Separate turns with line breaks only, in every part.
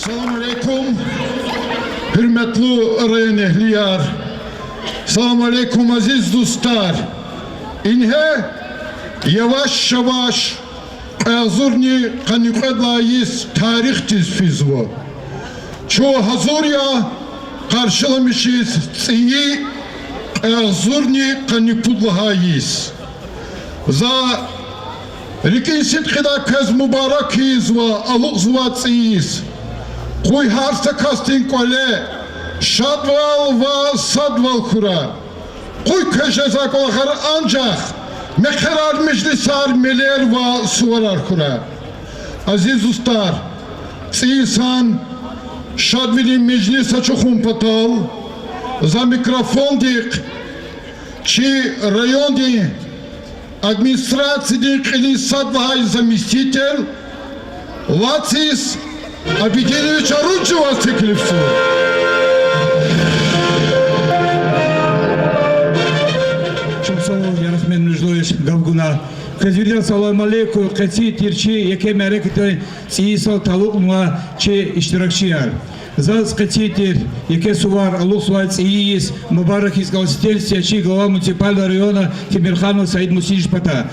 Assalamu alaikum. Hürmetli arayan ehliyar. Assalamu alaikum aziz dostlar. İnhe yavaş yavaş azurni kanıkadlayız tarih tizfizvo. Çoğu hazır ya karşılamışız tsiyi azurni kanıkudlayız. Za rikinsit kıda kez mübarekiz ve alık zvatsiyiz. Kuy harsta kastin kole şadval ve sadval kura. Kuy köşezak olakar ancak mekarar meclisar meler ve suvarar kura. Aziz ustar, insan şadvili meclisa çokhun patal za mikrofon dik çi rayon di администрации dik sadvay заместитель Вацис Абигенович Арунчев вас теклифсу.
Чумсалов Ярахмен Нуждоевич Гавгуна. Казвидел салам алейкум, кати тирчи, яке мерекете сиисал талукма че иштиракчияр. Заз катитер, яке сувар, алух сувар циис, мубарак из государства, чи глава муниципального района Тимирханов Саид Мусинич Пата.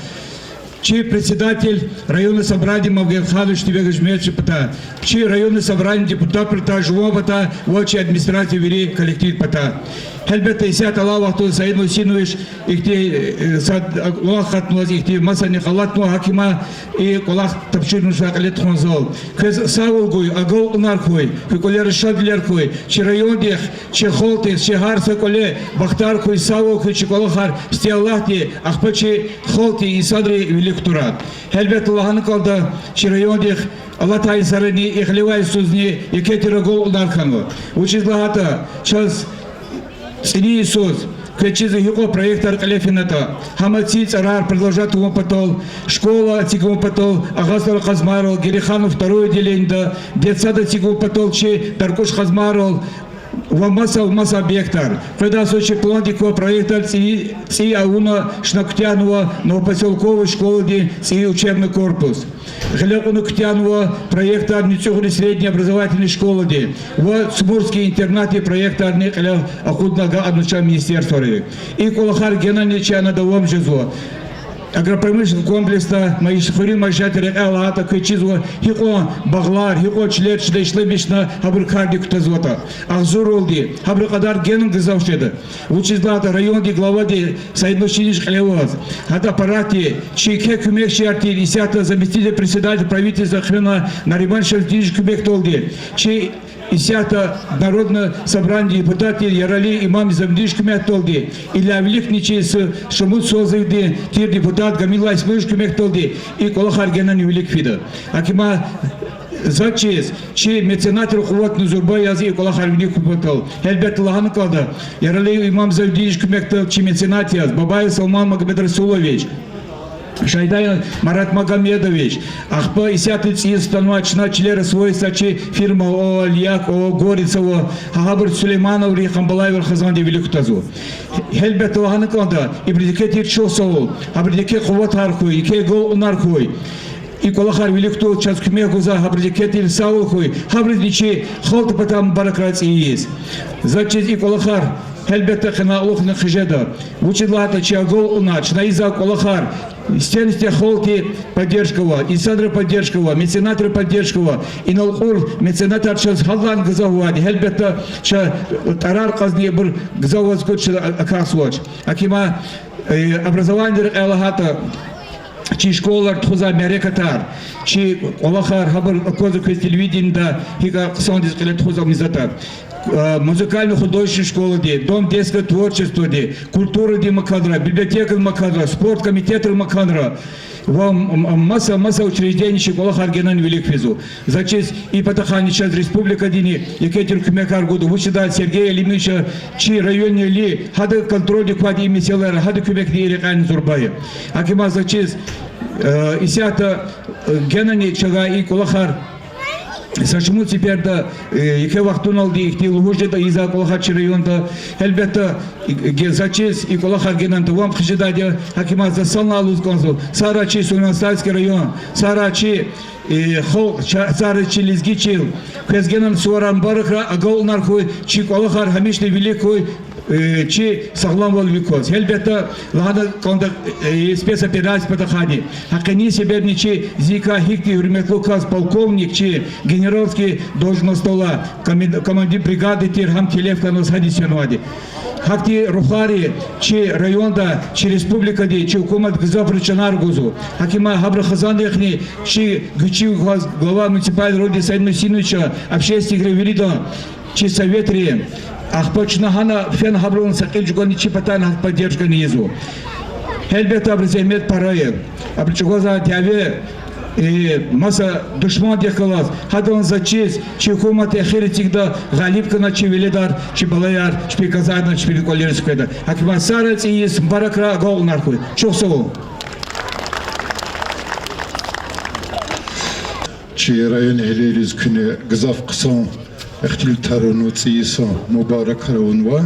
Чи председатель районного собрания Мавгелханович Тибегажмедович Пата. Чи районное собрание депутат Пата Жува Пата, вочи администрации вери коллектив Пата. Elbette İsiyat Allah vakti Sayın Hüseyinoviç Kulak atmaz, masani kalatma hakima kulak tapşırmış vakalet konzol. Kız sağ ol koy, agol unar koy, koyları şadiler koy, çi rayon dih, çi holtes, çi harsa kole, baktar koy sağ ol koy, çi kolahar, sti Allah di, akpa çi holti isadri velik turat. Elbette Allah'ın kaldı, çi rayon dih, Allah tayin sarani, ihlivay suzni, yeketira gol unar kanı. Uçizlahata, çaz Сини Иисус, качизы его проектор Калефината, Хамаци Царар продолжат его потол, школа Тигу потол, Агасар Хазмарол, Гериханов второе отделение, детсада Тигу потол, Че Таркуш Хазмарол, масса объектар. Когда случай пландикова проектор Ци Ауна Шнактянова, Новопоселковой школы, Ци учебный корпус. Глебуна Ктянова проектор Ничугли средней образовательной школы, вот Смурский интернат и проектор Николя Ахуднага Аднуча министерства. И Кулахар Геннадьевича Надавом Жезо. Агропромышленный комплекс Маишхури Машатер Элата Кычизва Хико Баглар Хико Члет Шлешлебишна Хабркарди Ктазота Ахзуролди Хабркадар Генн Гзавшеда Учизлата районди главади Сайдношиниш Халевоз Хата Парати Чике Кумек Шарти Исята заместитель председателя правительства Хрена Нариман Шевдиниш Кумек Толди Чи Исята народное собрание депутаты Ярали имам Замдиш Кумек Толди Иля Великничис Шамут Созывди Тир депутат Гамила Исмыш Кумек Толди и Колахар Геннадий Великфида Акима Зачис, чи меценат руховод Нузурбай Язи и Колахар Великфида Эльбет Лаханы Калда Ярали имам Замдиш Кумек Толди чи меценат Яз Бабай Салман Магомед Расулович Шайдай Марат Магомедович, Ахпа Исятыц из Стануачна члера свойства чи фирма о Альяк, о Горицево, Хабар Сулейманов, Рихамбалаев, Хазанди Великутазу. Хельбет Лаханаканда, и предикет Чосовол, а предикет Ховат Хархуй, и Кей Гол Унархуй. И Колахар Великту час Кмегуза, Хабридикет или Саулхуй, Хабридичи, Холта потом Баракрац и есть. Зачем и Колахар, Хельбет Хана Лохна Хижеда, Учидлата Чиагол Унач, Наиза Колахар, Стенсте Холти поддержкова, Исандра поддержкова, меценатор поддержкова, и Налхур меценатор час Халлан Газавуади, Хельбета Ча Тарар Казни Бур Газавуаз Куча Акасуач, Акима образование Элахата. Чи школа Тхуза Мерекатар, чи Олахар Хабар Козак телевидения, Хига Сандис Тхуза Мизатар. Музыкально-художественной школы, дом детского творчества, культура Макадра, библиотека Макадра, спорт комитет Макадра, масса учреждений школа Харгенан Великфизу. За честь и Патахани сейчас республика Дини, Екатер Кумекар году, Вучида Сергея Лимича, чи районе Ли, Хада контроль квади Миселера, Хада Кумек Дирекан Зурбая. Акима за честь Исята Генани Чага и Кулахар Почему теперь да ике вақтун алды ихти лужда да иза колхачы районда элбетте зачис и колхагенан вам хиждаде хакимат за салналуз конзу Сарачи Сунастайский район Сарачи хол Сарачи Лизгичил кезгенан суаран барыкра агол нархой чи колхар хамишли великой чи саглам бол викоз элбетте лада конда спецоперация потахани хакани себебни чи зика хикти hürmetli ukaz полковник чи генеральский должность стола командир бригады тирхам телефонос хадисенвади хакти рухари чи районда чи республикади чи hukumat гызапрычанар гузу хакима хабры хазандехни чи гычи глава муниципальной роди Сайд Мусиновича общественных ревелидо чи советри Ахпачнахана фен хабрун сакил жугани чи патан поддержка низу элбетте абрземет параев абрчугоза тяве маса душман дехалас хадан за честь чи hukumat ахири тигда галиб кана чи веледар чи балаяр чи казарна чи колерскеда акима сарец и с баракра гол нархуй çok sağ ol
Чи район элелиз күне гызав кысан اختیل ترانو цیسا مبارک رونوا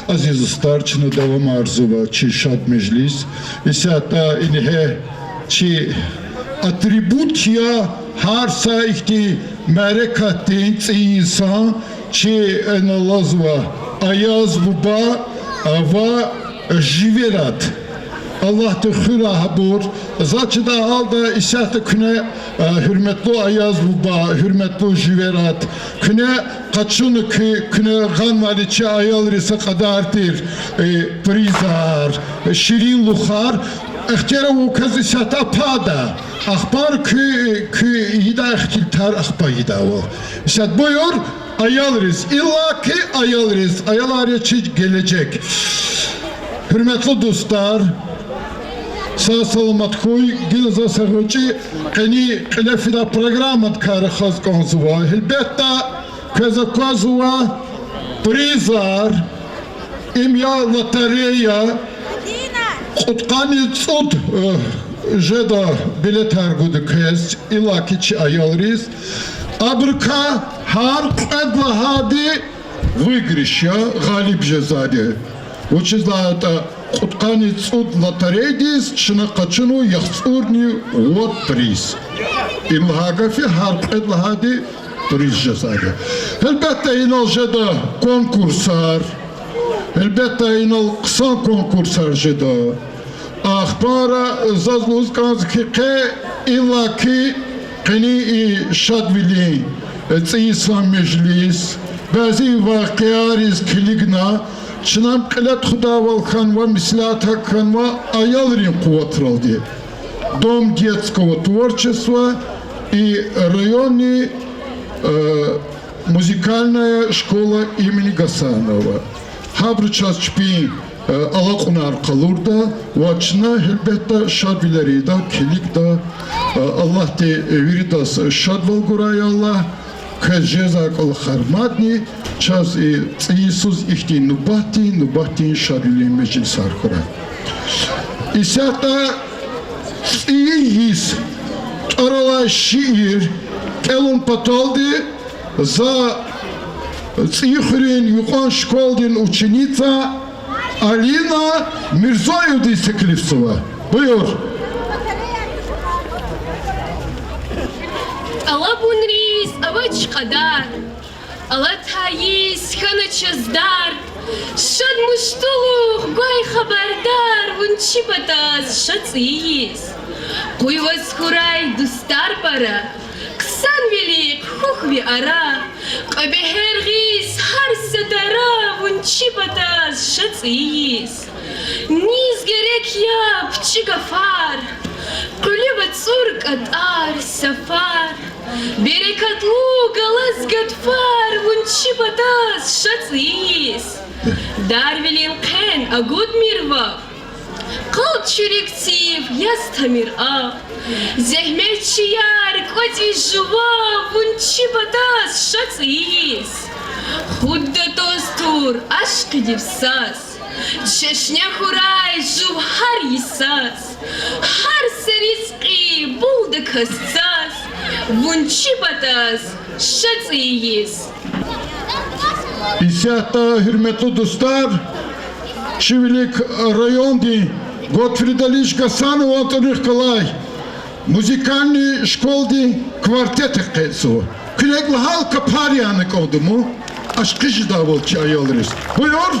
عزیز استارچنو دوام ارزوا چی شاد مجلس اساتا اینه چی atributya her saikti merekatin ціса چی енalazva ayaz buba ava jiverat Allah tükhüra habur. Zaten da alda isahta küne hürmetli ayaz buba, hürmetli jiverat. Küne kaçını küne ganvaliçi ayal risa kadardır. Prizar, şirin lukhar. اختیار او کسی ستا پادا اخبار که ایده اختیار اخبار ایده و işte buyur ayalırız illa ki ayalırız ayalar için gelecek hürmetli dostlar sağ salamat koy gel zasarıcı kani klefida programat karı khaz konzuva elbette kazakazova prizar imya lotereya Kutkani tsud jeda biletar gudukez ilakiçi ayalriz. Abrika har edla hadi выигрыша галиб жезаде. Учизлата Kutkani tsud лотерейдис чына качыну яхцурни вот приз. Имлагафи har edla hadi приз жезаде. Elbette inal jeda konkursar. Elbette inal kısa konkursar jeda. Akhbara zazluz kanzki illa ki qini şadvili İslam meclis bazı vakiyariz kiligna çınam kılat xudaval khanva mislat khanva ayalrin kuvvetraldi. Дом детского творчества и районная музыкальная школа имени Гасанова. Хабрчас чпи алакунар калурда вачна хелбетта шадвилерида киликда Allah te viridas şadval guray Allah kajeza kal kharmatni çaz İsus ihti nubati şadvili meclis arkura İsata İyis arala şiir kelun pataldi za Цихрин Юхан Школдин ученица Алина Мирзоевна Секлевцева. Buyur.
Allah bunriz avaç kadar. Allah tayiz khana çazdar. Şad muştuluq gay xabardar vunçi pataz şatsiyiz. Kuyvas kuray dustar para. Ksan velik hukhvi ara. Qabehergis har satara vunçi pataz şatsiyiz. Niz gerek yap çigafar. Kulübet surk atar safar. Berekatlu galaz gatfar vunçi pataz şatsiyiz. Darvelin qen agud mirva. Kalt çürüktiv yastamir a. Zehmetçi yar koti juva vunçi pataz şatsiyiz. Худда тостур ашк дивсас. Чешня хурай жувхар исас. Хар сарисқи булда кассас. Вунчи батас Şatsiyiz.
İsyahta hürmetli dostlar, Şivilik rayonda Готфрида Ильич Гасанов Антоних Калай, музикальной школы квартета кайсу. Kürekli halka paryanı oldu mu? Aşkıcı davulcu ayollarız. Buyur.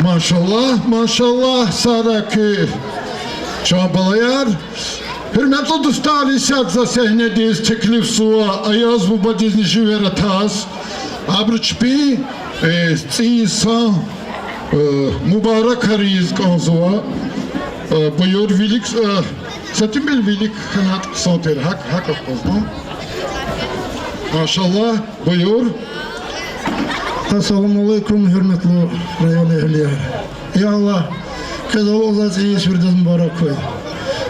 Maşallah, maşallah Saraki çabalayar. Hürmetli dostlar, isatza sahnedeyiz. Teklif suğa, ayaz bu badiznici verataz. Abrıçpi, İsa, mübarek hariz kanzuğa. Buyur vilik, satın bil vilik kanat santer hak pozdam. Maşallah, buyur.
Assalamu alaikum, hürmetli rayon ehliler. Ya Allah, kız oğlaz iyi sürdüz mübarek koy.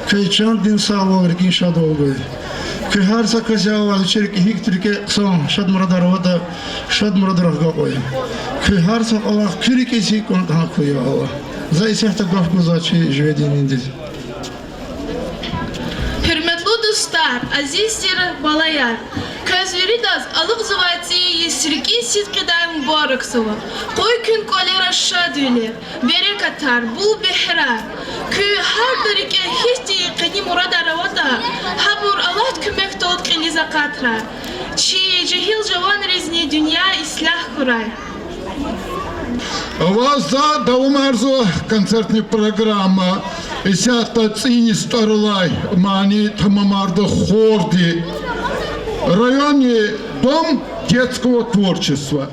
Köy çan din sağ olur, inşaat olgoy. Köy her sakası avaz içerik ihik Türkiye son, şad muradar vada, şad muradar avga koy. Köy her sak Allah, kürik esi konudan koy ya Allah. Za isehta gaf guzaçı jvedin indiz.
Hürmetli
достар, азиздер балаяр. Көзверидаз алык зывати есрики ситкидаем барыксова. Кой күн колера шадүлер, берекатар, бул бехра. Кü her birike hiç değil murad aravada. Habur Allah kömek tolk eliza katra. Çi cehil javan rezni dünya islah kuray.
Авазда давам арзу концертная программа. Исята цини старлай мани тамамарда хорди. Районе Дом детского творчества.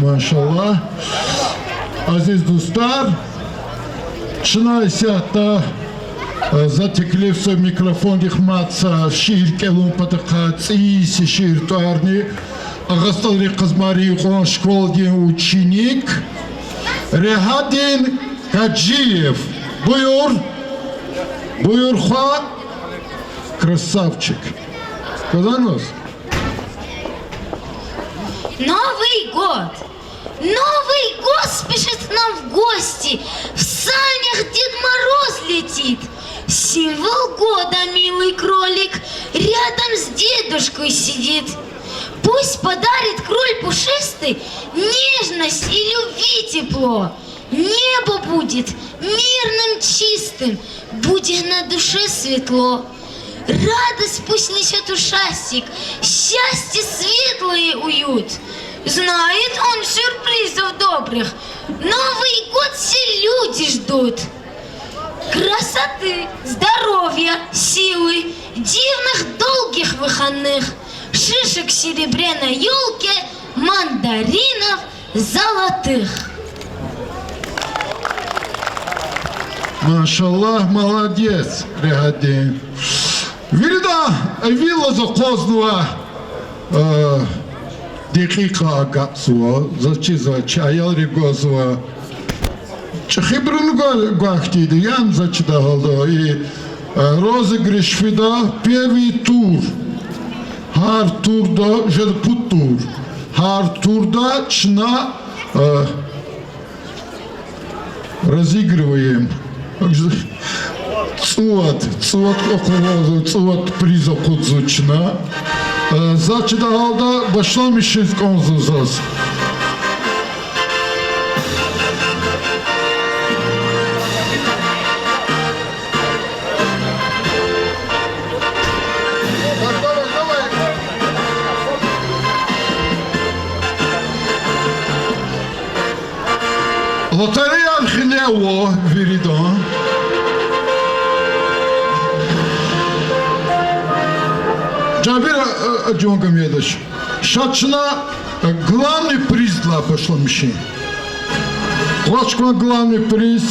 Maşallah. Aziz dostlar, Çınaysa da zatekлився микрофон дихмаца шир келун патакац и шир туарни Агасталри Казмари он школдин ученик Рехадин Каджиев. Буйурха, красавчик. Куда нос?
Новый год! Новый год спешит к нам в гости. В санях Дед Мороз летит. Символ года, милый кролик, рядом с дедушкой сидит. Пусть подарит кроль пушистый нежность и любви тепло. Небо будет мирным, чистым, будет на душе светло. Радость пусть несет ушастик, счастье, светлый уют. Знает он сюрпризов добрых, Новый год все люди ждут. Красоты, здоровья, силы, дивных долгих выходных, шишек серебряной елке, мандаринов золотых.
Машаллах, молодец, Рехадин. Вильда, вилла закознула декика агатсуа, зачиза чаял регозуа. Чахибрун гахтиди, ян зачидагалда. И розыгрыш фида первый тур. Хар турда, жедпут тур. Хар турда чна разыгрываем. Цуат около, цуат приза кудзучна. Зачидагалда башлам ишин конзузас. Loteria Archilewo, Viridon. Джабира Джонгамедович, шачна главный приз для пошло мишень. Клачка главный приз.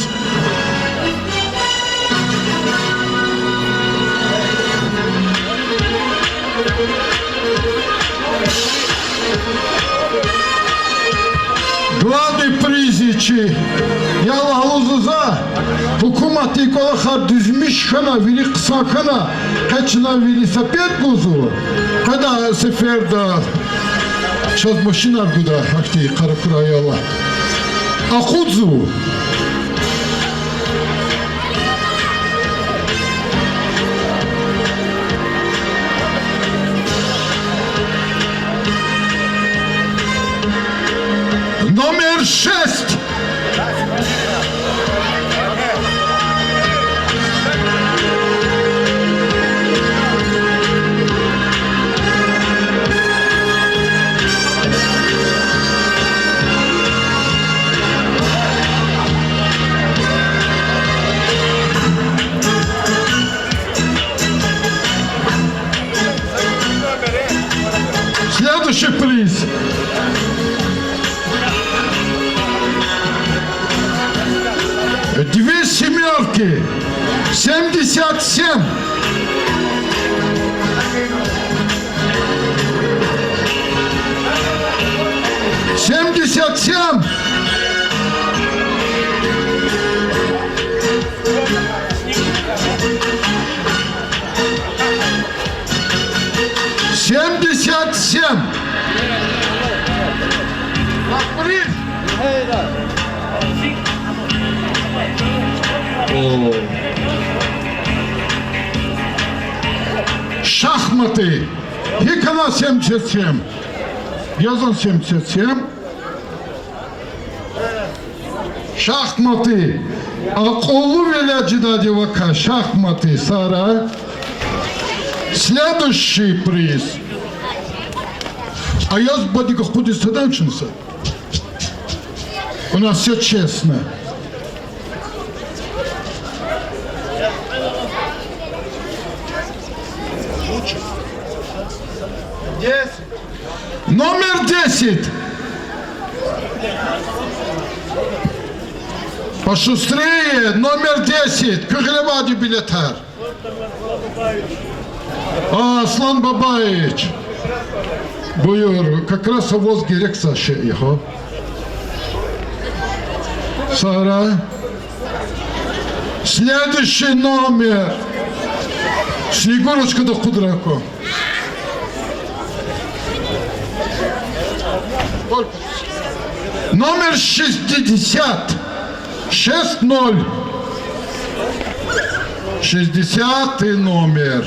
Главный призичи. Я лагузуза. Hukumati kolakar düzmüş kana, veli kısa kana, kaçına velosiped guzu. Kada seferde çaz maşina guda hakti karakurayala. Akudzu. Номер 6. Следующий приз. Две семерки. 77. Семьдесят семь. Семьдесят семь. Шахматы. Икона 77. Yazan 77. Шахматы. Аколу веляджида девака. Шахматы. Сара. Следующий приз. А я с Бадика худи стаданчинся. У нас все честно. Номер 10. Пошустрее. Номер 10. Кыгылевади билетар. Аслан Бабаевич. Buyur, как раз авоз gerekse şey ha. Sonra следующий номер. Снегурочка да Кудрако. Номер 60. 6-0. 60-й номер.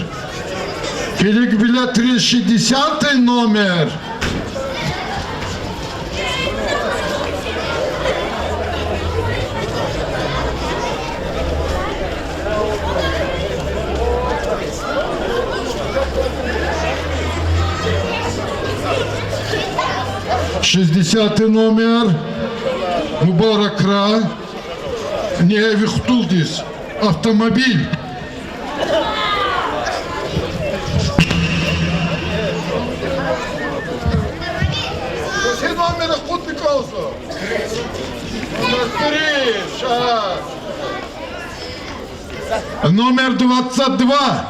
Филик билет 60-й номер. Шестьдесятый номер. Мубаракра. Не Вихтулдис. Автомобиль. Все номеры Кутниковса. Номер 3. Шаг. Номер 22.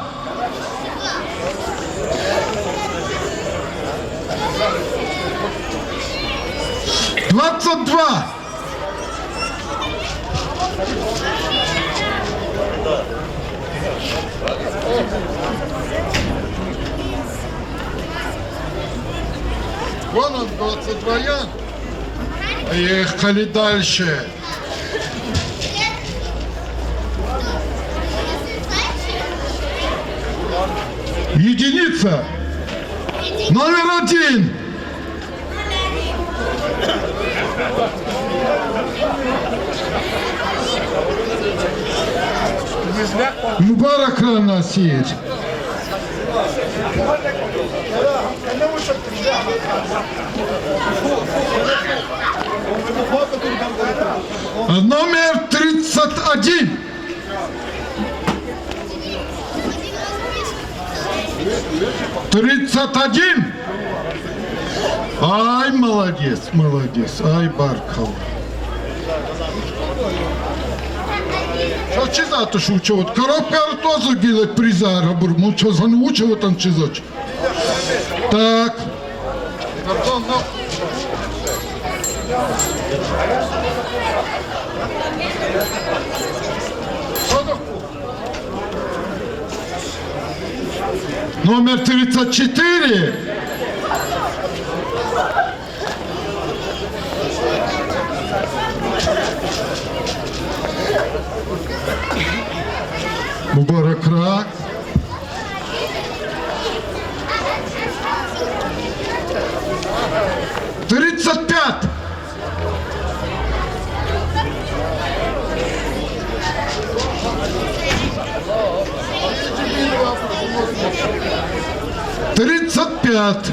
Двадцать два. Вон он, 22. Ехали дальше. Единица. Номер 1. Мубарак Насир. Номер 31. Ай, молодец, молодец. Ай, Баркал. Что чизато шучу? Вот коробка тоже делает приза, рабур. Ну что за научил вот он чизоч? Так. Номер 34. Мубаракра. Тридцать пять.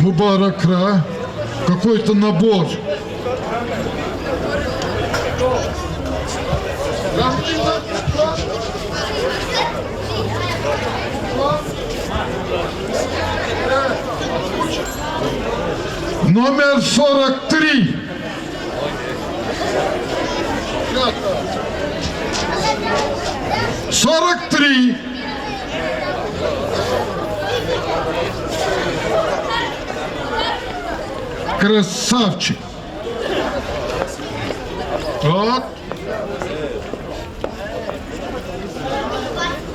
Мубаракра. Какой-то набор. Номер 43. Красавчик. Вот.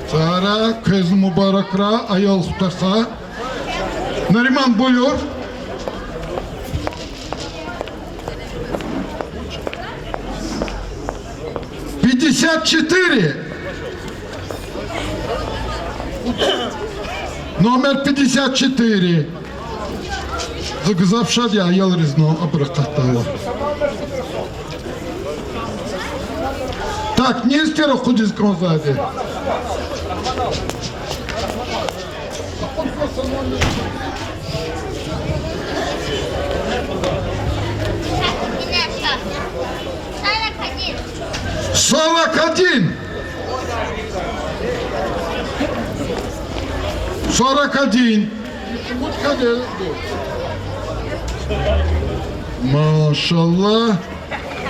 Сара, кыз мубаракра, аял хутаса. Нариман buyur. Номер 54. Заказавший я ел резно обракатала. Так, не из первых худиском сзади. Сорок один. Maşallah.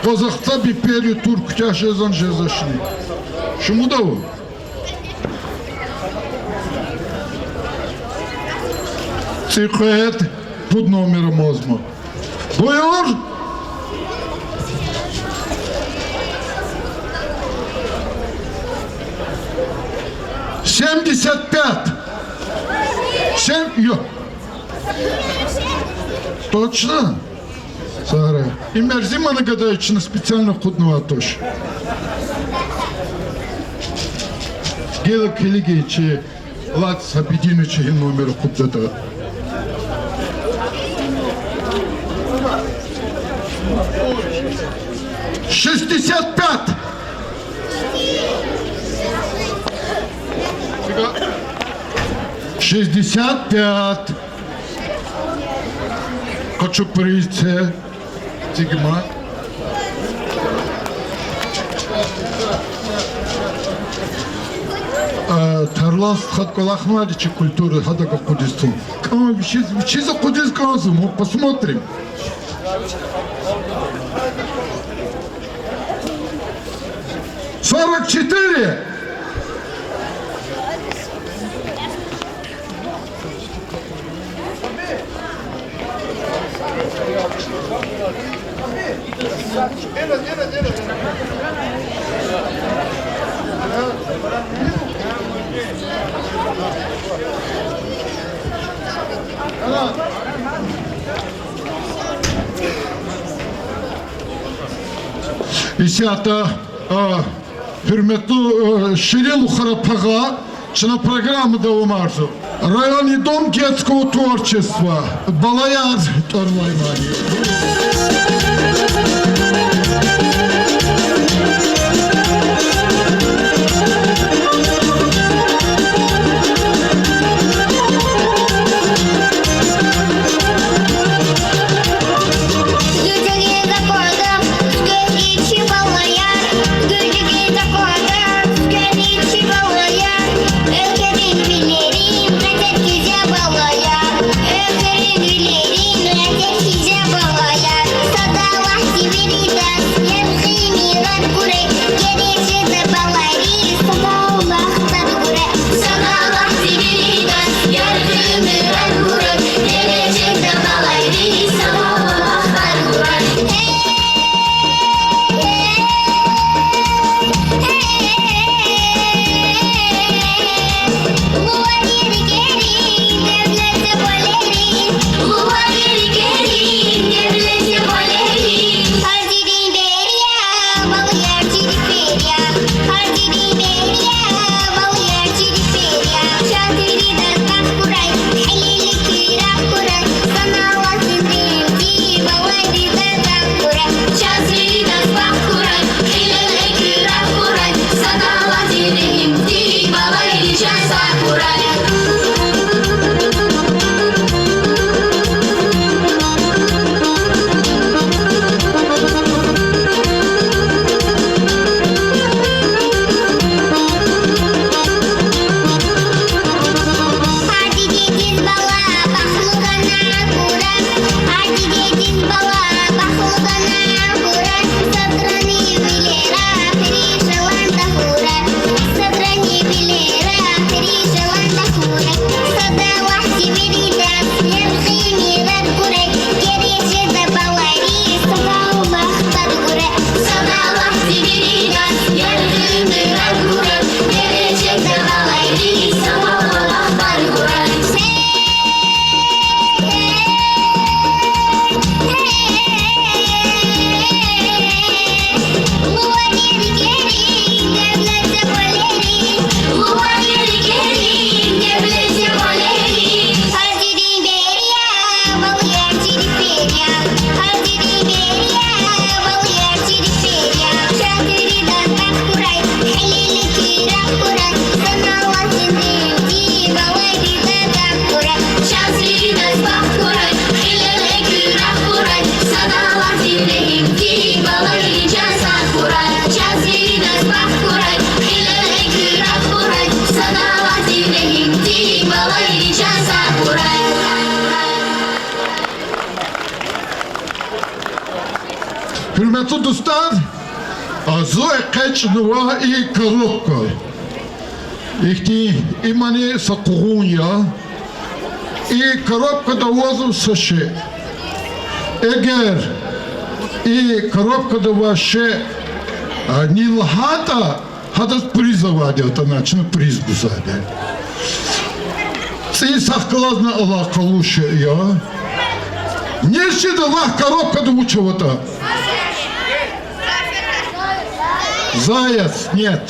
Kazak'ta bir peri Türkçe şezan şezaşını. Şu mu da o? Психоед под номером 8. Buyur. Семьдесят пять. Точно? Сара. И мерзима нагадаючи на специально худну атош. Гела келеге, че лад сабидину, че номер худдата. Шестьдесят пять. 65. Хочу прийти. Тигма. Тарлас хаткалахмадичи культуры хадага кудисту. Кому чиза кудист казу, посмотрим. Сорок 44. Десятое. Hürmetli Şiril Харапага, член программы Даумарзу. Районный дом детского творчества. Балаяр Торлаймани. Hürmetli dostlar, Zoe Kaçnova i Коробка. Ихти имани са Кугунья, и коробка довозу саше. Эгер и коробка довоше не лхата, хадас призоваде, это начну приз бузаде. Цей сахкалазна Аллах калуше я. Не щида лах коробка довучевата. Заяц, нет.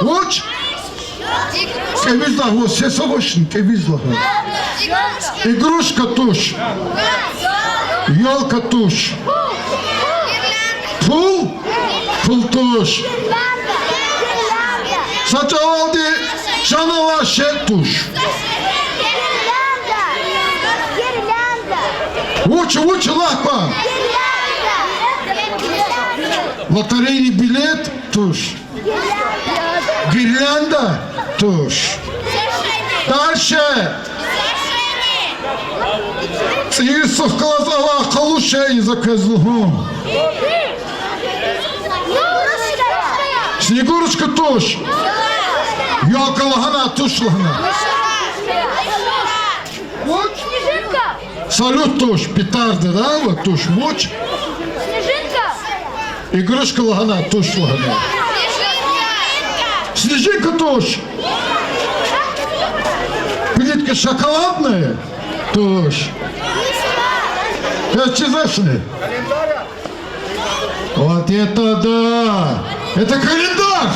Уч? Кевизлах, вот все совощен, кевизлах. Игрушка туш. Ёлка туш. Пул? Пул туш. Сачавалди шанала ше туш. Уч, лахпа. Лотерейный билет туш. Гирлянда туш. Дальше. Иисус класс Аллах калуше и заказугу. Снегурочка туш. Ёлка лагана туш лагана. Салют туш, петарда, да, вот туш, мочь. Игрушка лагана, туш лагана. Снежинка туш. Плитка шоколадная, туш. Пятчезашный. Вот это да! Это календарь!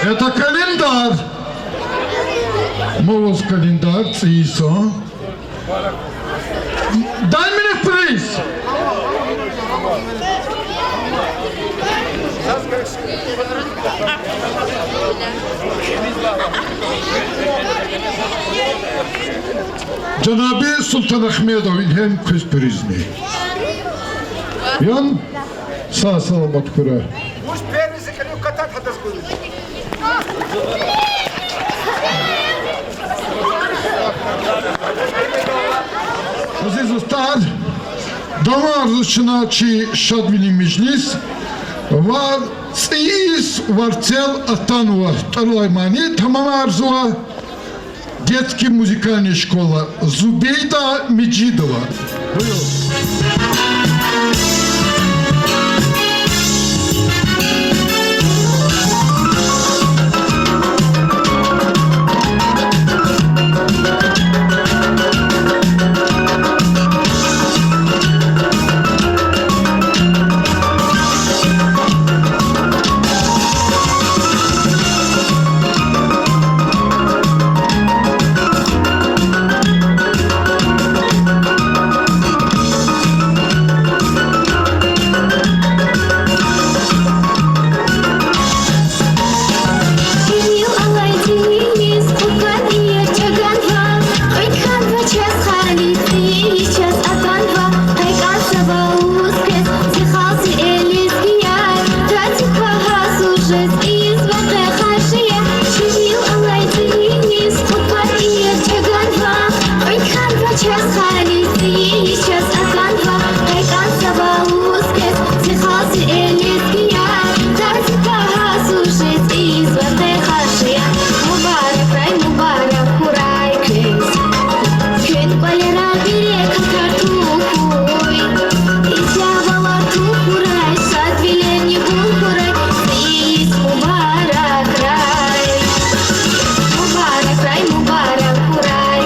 Это календарь. Мовоз календарь, Иисус. Дай мне приз. Cenab-ı Sultan Ahmedov'un hem kız prizni. Yan sağ salamat kura.
Уж первый закалю кота тогда сгодишь.
Aziz dostlar, damar чи шадвили мejlis var циис варцел Атанова второй мани tamam arzuа детская музыкальная школа Зубейда Меджидова.
Mubarak, Mubarak, Mubarak,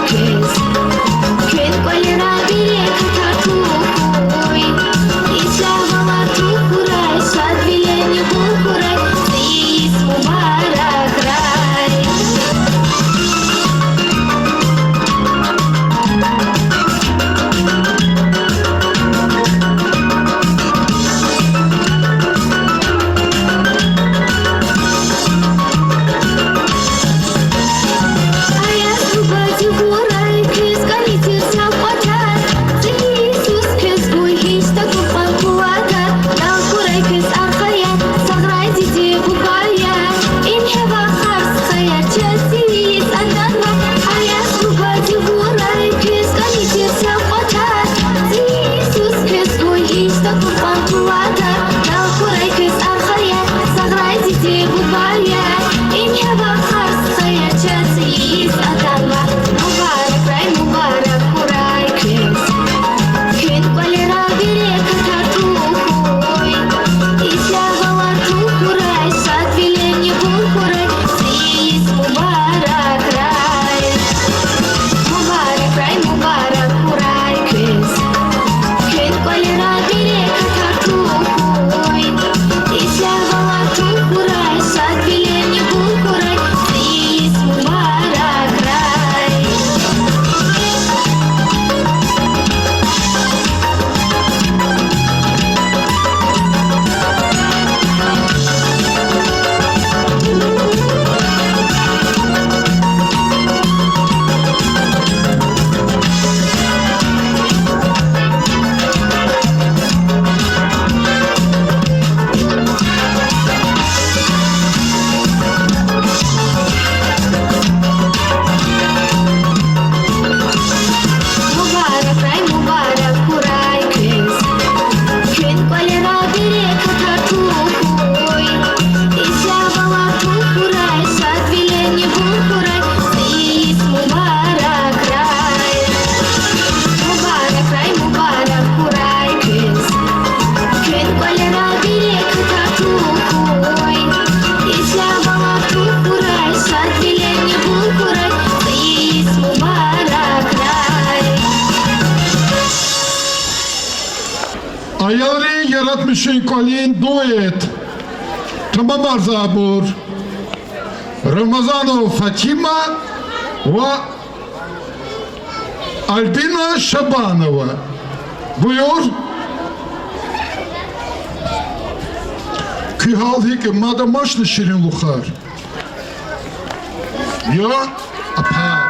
Ayarı yaratmışın kolin duet. Tamam Arzabur. Ramazanov Fatima ve Albina Şabanova. Buyur. Kıhaldı ki madamaşlı şirin lukhar. Ya apa.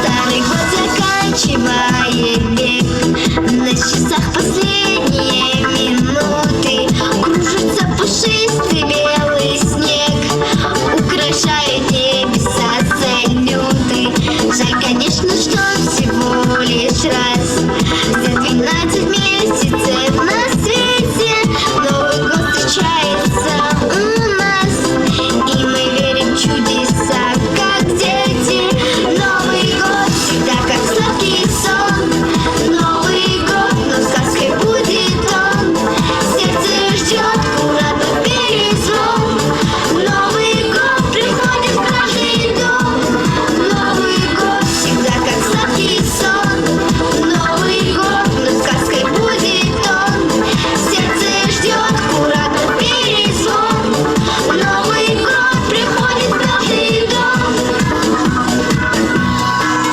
Старый год заканчивает век, на часах последние минуты. Кружится пушистый белый снег, украшает небеса салюты. Жаль, конечно, что всего лишь раз за 12 месяцев на свете Новый год встречается у нас, и мы верим в чудеса, как дети. Новый год всегда как сладкий сон. Новый год, но сказкой будет он. Сердце ждет куда-то перезвон. Новый год приходит в каждый дом. Новый год всегда как сладкий сон. Новый год, но сказкой будет он. Сердце ждет куда-то перезвон. Новый год приходит в каждый дом.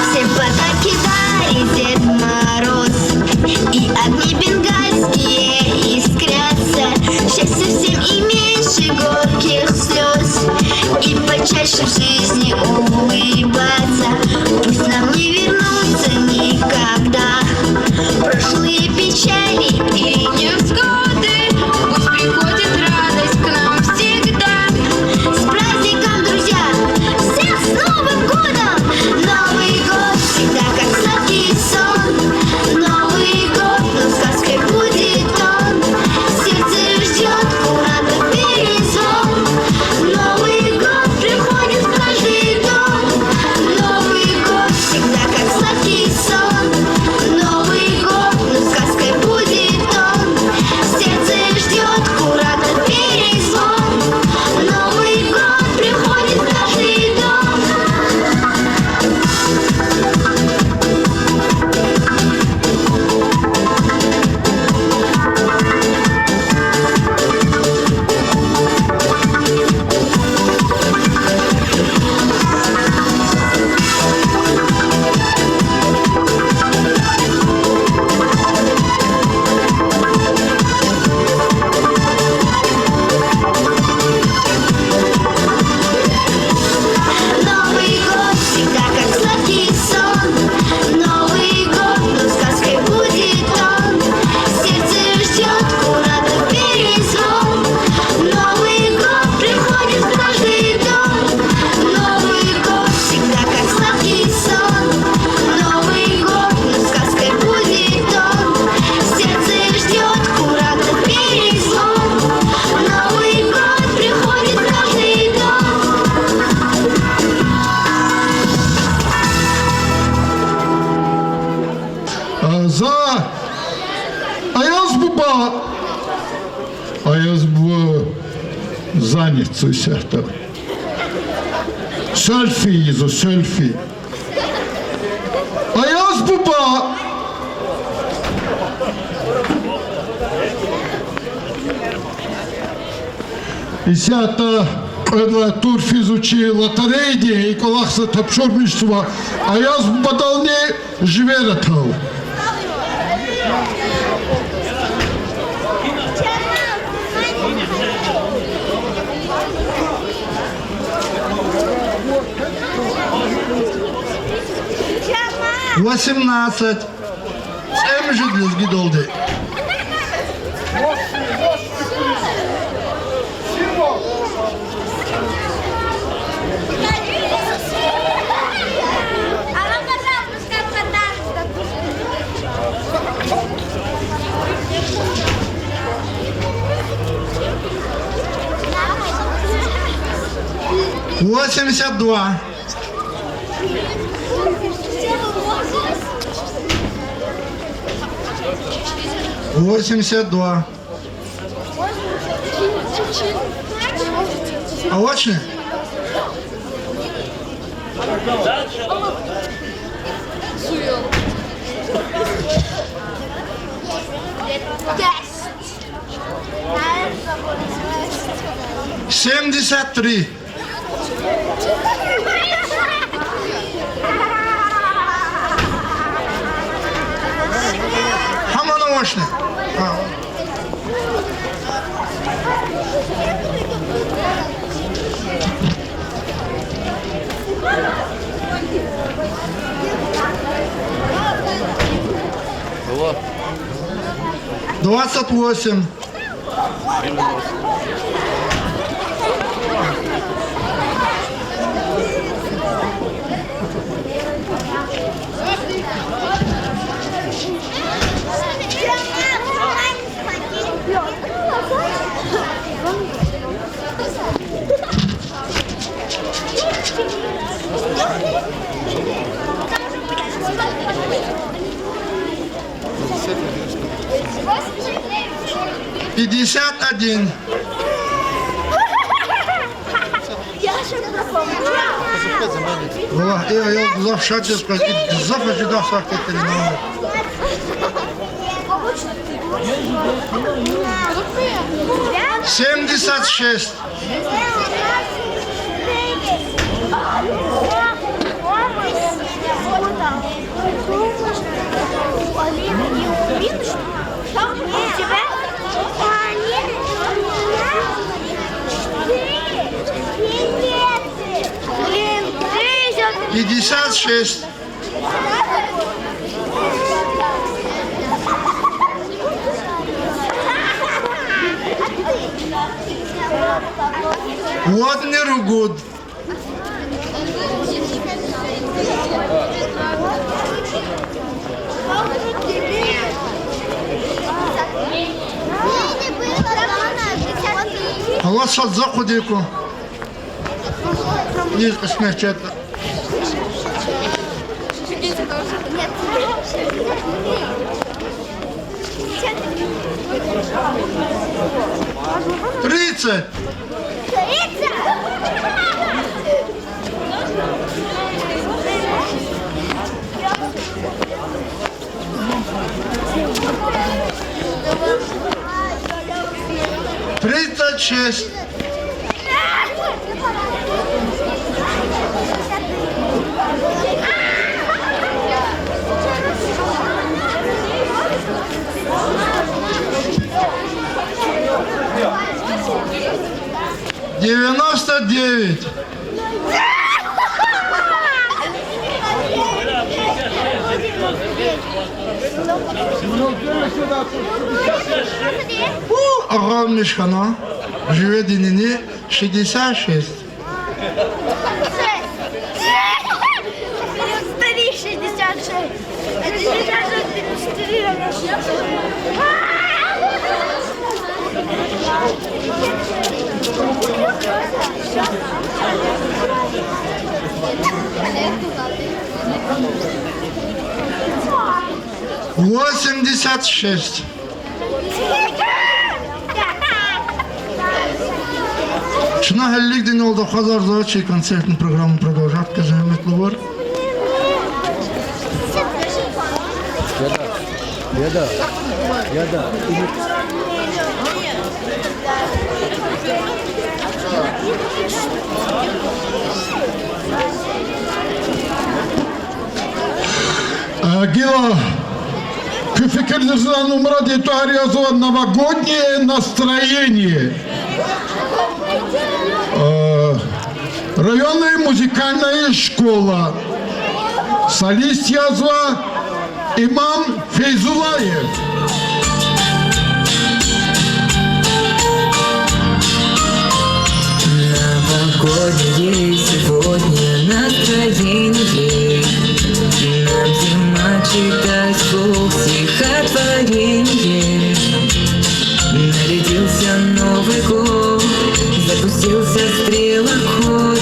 Все подарки дарит Дед Мороз, и огни бенгальские искрятся. Счастье всем и меньше горьких слез, и почаще в жизни улыбаться. Пусть нам не вернуться никогда прошлые печали и невзгоды. Пусть приходит радость к нам всегда. С праздником, друзья! Всех с Новым годом! Новый год всегда как сладкий сон. Новый год, но сказкой будет он. Сердце ждет куда-то перезвон. Новый год приходит в каждый дом. Новый год всегда как сладкий сон. Новый год, но сказкой будет он. Сердце ждет куда-то перезвон. Новый год приходит в каждый дом. Новый год всегда как сладкий сон. Новый год, но сказкой будет он. Сердце ждет куда-то перезвон. Новый год приходит в каждый дом. Новый год всегда как сладкий сон. Новый год, но сказкой будет он. Сердце ждет куда-то перезвон. Новый год приходит в каждый дом.
За Ayaz Baba. Ayaz Baba занят сусята. Selfie изо selfie. Ayaz Baba. Исята тур физучи лотерейди и колахса тапшормиштва. Ayaz Baba'dan ne живератал.
Восемнадцать. Эм же для сгидолды. 82. 82. А очне? Семьдесят три. Хамана очне. 28. Пятьдесят один. Вова, я завшатил, завжди дав сахар термінал. 76. Пятьдесят шесть. Вот не ругут. Allah sadza kudiko. Не смягчает. Тридцать. 36. Девяносто 99. Ага, Мишхана, живет Денине 66.
Старик 66. Это 64
86. Шuna hellik din oldu Hazar Zaçı konsertin programı продолжать казаметli var.
Ya da.
Гила, Кефикердерзан Умрад Итуариазова новогоднее настроение. Районная музыкальная школа. Солист язва Имам Фейзулаев.
Новогоднее сегодня настроение. Нам зима читать вслух стихотворение. Нарядился Новый год, запустился стрелоход.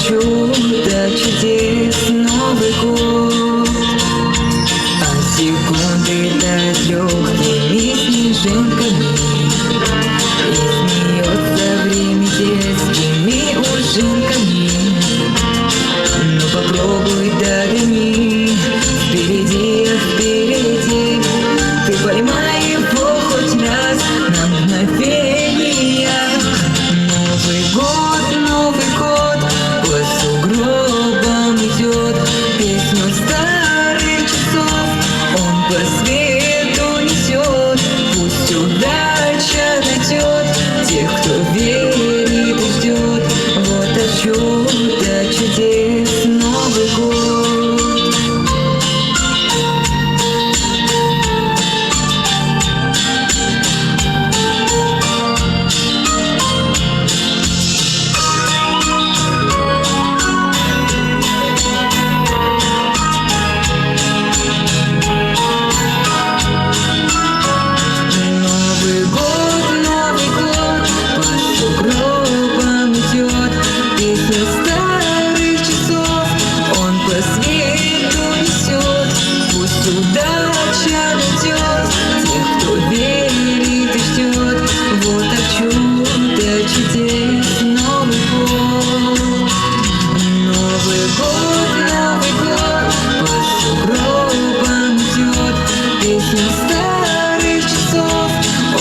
чудо чудес Новый год. А секунды тают легкими снежинками, и смеется время детскими ужинками. Ну попробуй догони, впереди, ты поймай его хоть раз на мгновение. Новый год по сугробам идет, песню старых часов он по свету несет. Пусть удача найдет тех, кто верит и ждет. Вот о чудо чудес Новый год. Новый год по сугробам идет, песня старых часов он по свету несет. Пусть удача найдет тех, кто верит и ждет. Вот о чудо чудес Новый год. Новый год по сугробам идет, песня старых часов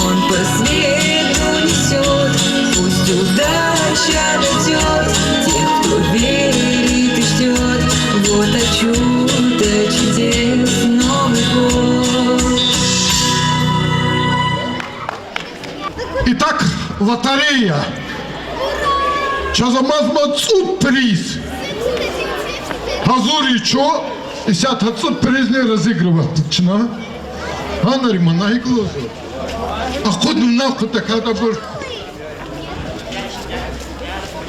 он по свету несет. Пусть удача найдет тех, кто верит и ждет. Вот о чудо чудес Новый год.
Итак, лотерея. Чазамазма цуд приз. Hazır iço, isat hatsut prizne разыгрывать, чина? Анарима найглозо. А ход нахуй такая бүр.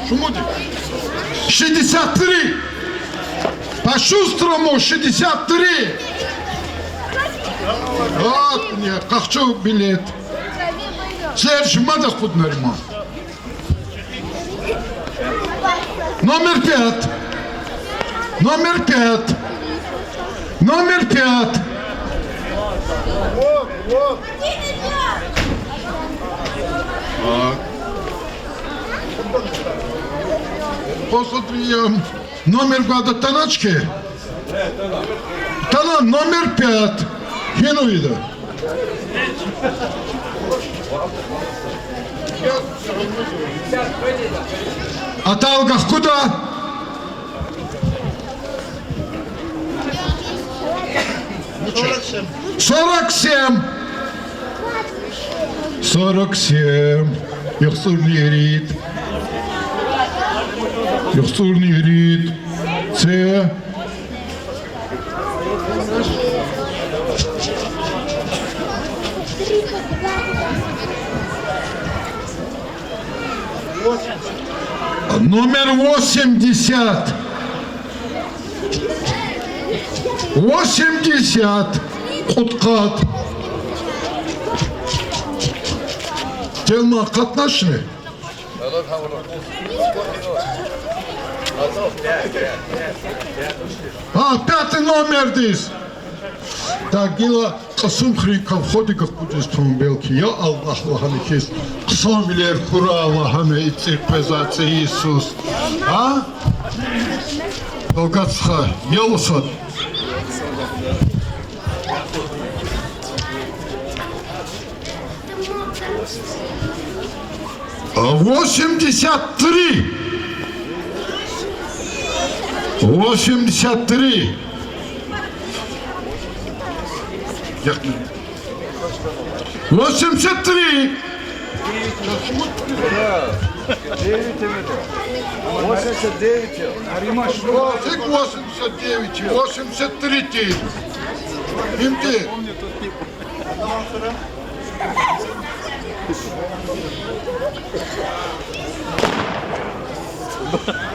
Шумуди. 63. По-шустрому 63. Вот мне, хочу билет. Следующий мада худ нарима. Номер 5. Номер 5. Номер 5. Посмотри, номер года таначки. Танам номер 5. Хину вида. А талгах куда? 47. 47. Йохсурнирит. Йохсурнирит. Це. Номер 80. 80. Куткат. Телма катнашны. А, 5 номер здесь. Так, гила қысым хрикав ходикав будешь белки. Я Аллах лахаликис. Қысым билер кура Аллахаме ицик пезаце Иисус. А? Долгацха. Елусад. А 83. 83. 83. 89. 83. Имти.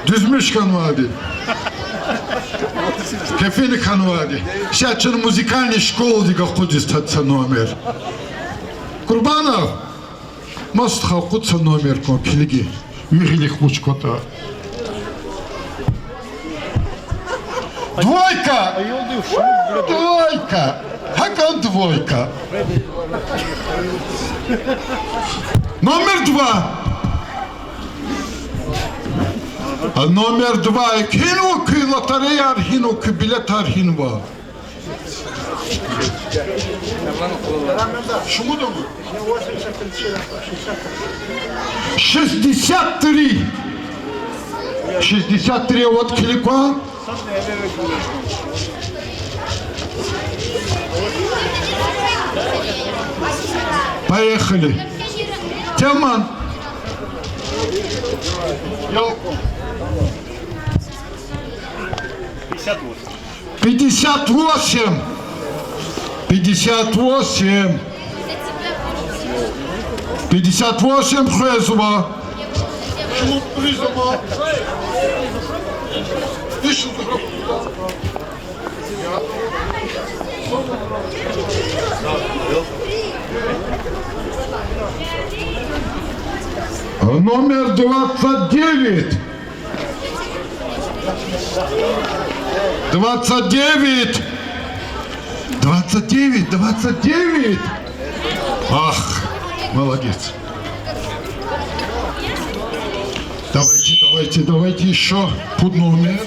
Düzmüş kanvadi. Kefili kanvadi. Şaçın müzikalni şkol diga kudistat номер. Kurbanov. Most халқутса номер ко пилиги. Вихили хучкота. Двойка! Двойка! Hakan двойка! Номер 2! Номер 2. Кинук лотерея архинук билет архинва. Шуму да 63. 63 от кликва. Поехали. Тяман. 58. 58. 58 Хрезова. Шуму призома. Номер 29. 29. 29. 29. Ах, молодец. Давайте еще под номер.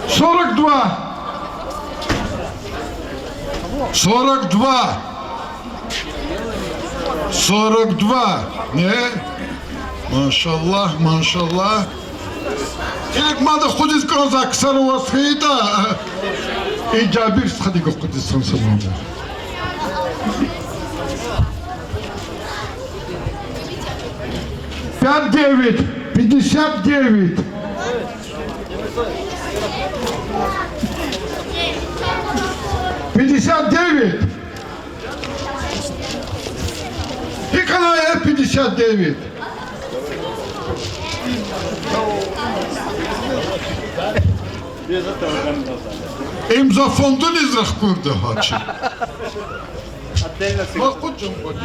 42. 42. 42. Не? Машаллах, машаллах. Как надо ходить в глаза, ксарова схейда. И джабир сходи, как ходит сам собой. 59. 59. 59. И каная 59. İmza fondun izrah kurdu haçı. Bak hocam bak.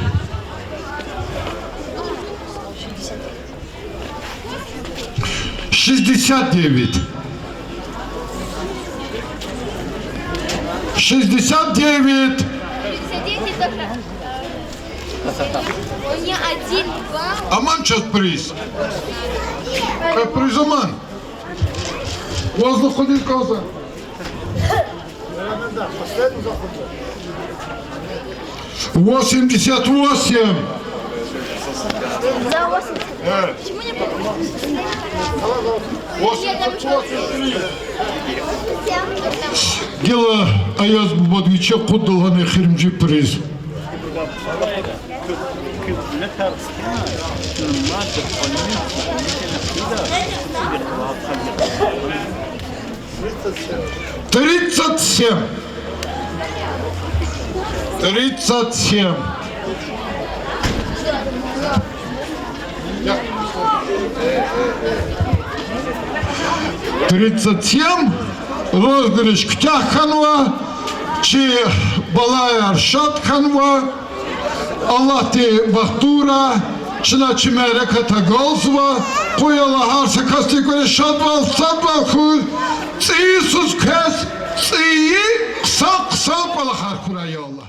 Шестьдесят девять. 69.
У меня 1, 2.
Aman çat приз. Приз aman. Воздух ходит коза. 88.
За 80. Почему не получилось?
88. Гела аяз бадвича куддалган хирмжи приз. Тридцать семь. 37. Розыгрыш Ктяханова, чи Балая Аршатханова, Аллах ты Бахтура, чина чимере Катаголзова, Куяла Харса Кастикоре Шадвал, Садвал Хуй, Иисус Кес, Ци, Сак, Сак, Аллах Архура, Я Аллах.